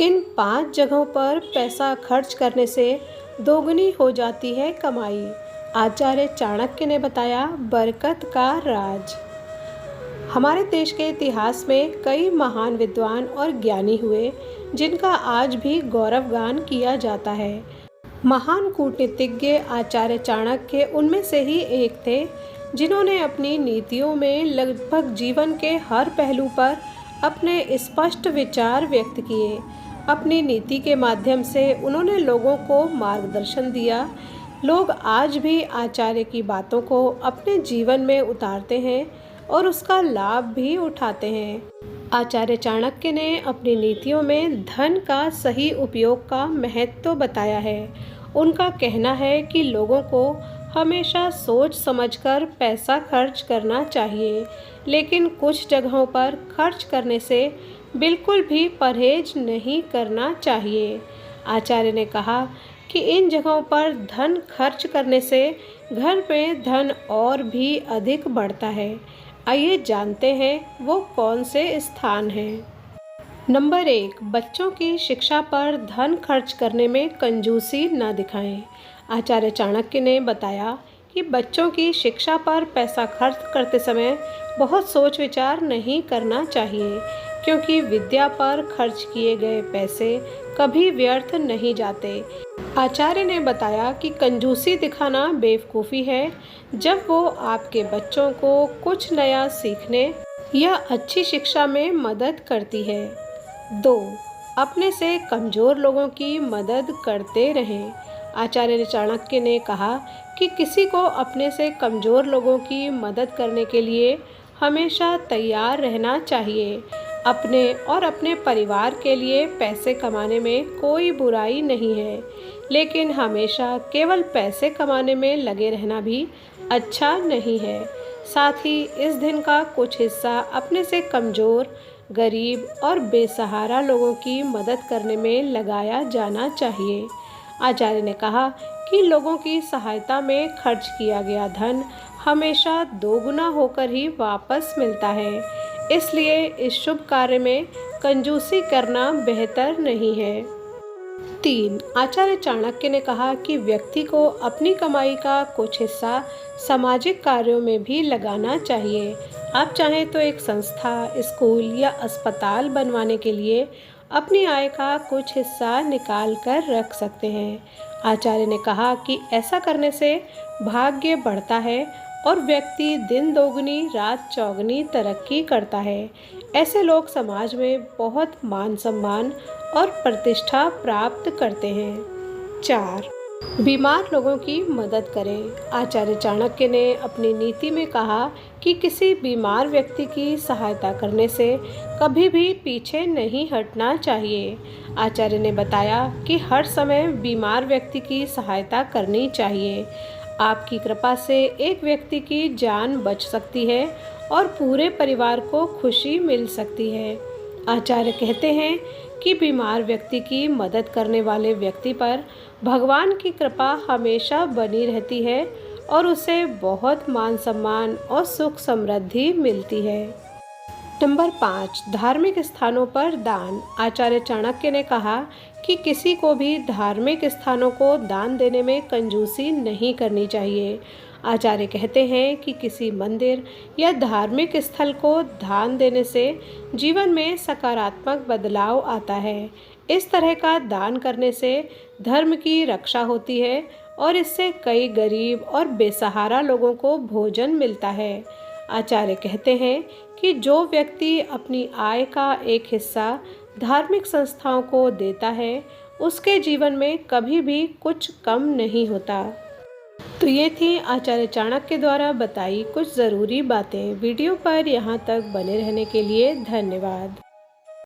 इन 5 जगहों पर पैसा खर्च करने से दोगुनी हो जाती है कमाई। आचार्य चाणक्य ने बताया बरकत का राज। हमारे देश के इतिहास में कई महान विद्वान और ज्ञानी हुए जिनका आज भी गौरवगान किया जाता है। महान कूटनीतिज्ञ आचार्य चाणक्य उनमें से ही एक थे, जिन्होंने अपनी नीतियों में लगभग जीवन के हर पहलू पर अपने स्पष्ट विचार व्यक्त किए। अपनी नीति के माध्यम से उन्होंने लोगों को मार्गदर्शन दिया। लोग आज भी आचार्य की बातों को अपने जीवन में उतारते हैं और उसका लाभ भी उठाते हैं। आचार्य चाणक्य ने अपनी नीतियों में धन का सही उपयोग का महत्व बताया है। उनका कहना है कि लोगों को हमेशा सोच समझकर पैसा खर्च करना चाहिए, लेकिन कुछ जगहों पर खर्च करने से बिल्कुल भी परहेज नहीं करना चाहिए। आचार्य ने कहा कि इन जगहों पर धन खर्च करने से घर में धन और भी अधिक बढ़ता है। आइए जानते हैं वो कौन से स्थान हैं। नंबर 1, बच्चों की शिक्षा पर धन खर्च करने में कंजूसी न दिखाएं। आचार्य चाणक्य ने बताया कि बच्चों की शिक्षा पर पैसा खर्च करते समय बहुत सोच विचार नहीं करना चाहिए, क्योंकि विद्या पर खर्च किए गए पैसे कभी व्यर्थ नहीं जाते। आचार्य ने बताया कि कंजूसी दिखाना बेवकूफ़ी है जब वो आपके बच्चों को कुछ नया सीखने या अच्छी शिक्षा में मदद करती है। 2, अपने से कमज़ोर लोगों की मदद करते रहें। आचार्य चाणक्य ने कहा कि किसी को अपने से कमज़ोर लोगों की मदद करने के लिए हमेशा तैयार रहना चाहिए। अपने और अपने परिवार के लिए पैसे कमाने में कोई बुराई नहीं है, लेकिन हमेशा केवल पैसे कमाने में लगे रहना भी अच्छा नहीं है। साथ ही इस दिन का कुछ हिस्सा अपने से कमज़ोर, गरीब और बेसहारा लोगों की मदद करने में लगाया जाना चाहिए। आचार्य ने कहा कि लोगों की सहायता में खर्च किया गया धन हमेशा दोगुना होकर ही वापस मिलता है, इसलिए इस शुभ कार्य में कंजूसी करना बेहतर नहीं है। 3, आचार्य चाणक्य ने कहा कि व्यक्ति को अपनी कमाई का कुछ हिस्सा सामाजिक कार्यों में भी लगाना चाहिए। आप चाहें तो एक संस्था, स्कूल या अस्पताल बनवाने के लिए अपनी आय का कुछ हिस्सा निकाल कर रख सकते हैं। आचार्य ने कहा कि ऐसा करने से भाग्य बढ़ता है और व्यक्ति दिन दोगुनी रात चौगुनी तरक्की करता है। ऐसे लोग समाज में बहुत मान सम्मान और प्रतिष्ठा प्राप्त करते हैं। 4, बीमार लोगों की मदद करें। आचार्य चाणक्य ने अपनी नीति में कहा कि किसी बीमार व्यक्ति की सहायता करने से कभी भी पीछे नहीं हटना चाहिए। आचार्य ने बताया कि हर समय बीमार व्यक्ति की सहायता करनी चाहिए। आपकी कृपा से एक व्यक्ति की जान बच सकती है और पूरे परिवार को खुशी मिल सकती है। आचार्य कहते हैं कि बीमार व्यक्ति की मदद करने वाले व्यक्ति पर भगवान की कृपा हमेशा बनी रहती है और उसे बहुत मान सम्मान और सुख समृद्धि मिलती है। नंबर 5, धार्मिक स्थानों पर दान। आचार्य चाणक्य ने कहा कि किसी को भी धार्मिक स्थानों को दान देने में कंजूसी नहीं करनी चाहिए। आचार्य कहते हैं कि किसी मंदिर या धार्मिक स्थल को दान देने से जीवन में सकारात्मक बदलाव आता है। इस तरह का दान करने से धर्म की रक्षा होती है और इससे कई गरीब और बेसहारा लोगों को भोजन मिलता है। आचार्य कहते हैं कि जो व्यक्ति अपनी आय का एक हिस्सा धार्मिक संस्थाओं को देता है, उसके जीवन में कभी भी कुछ कम नहीं होता। तो ये थी आचार्य चाणक्य द्वारा बताई कुछ ज़रूरी बातें। वीडियो पर यहाँ तक बने रहने के लिए धन्यवाद।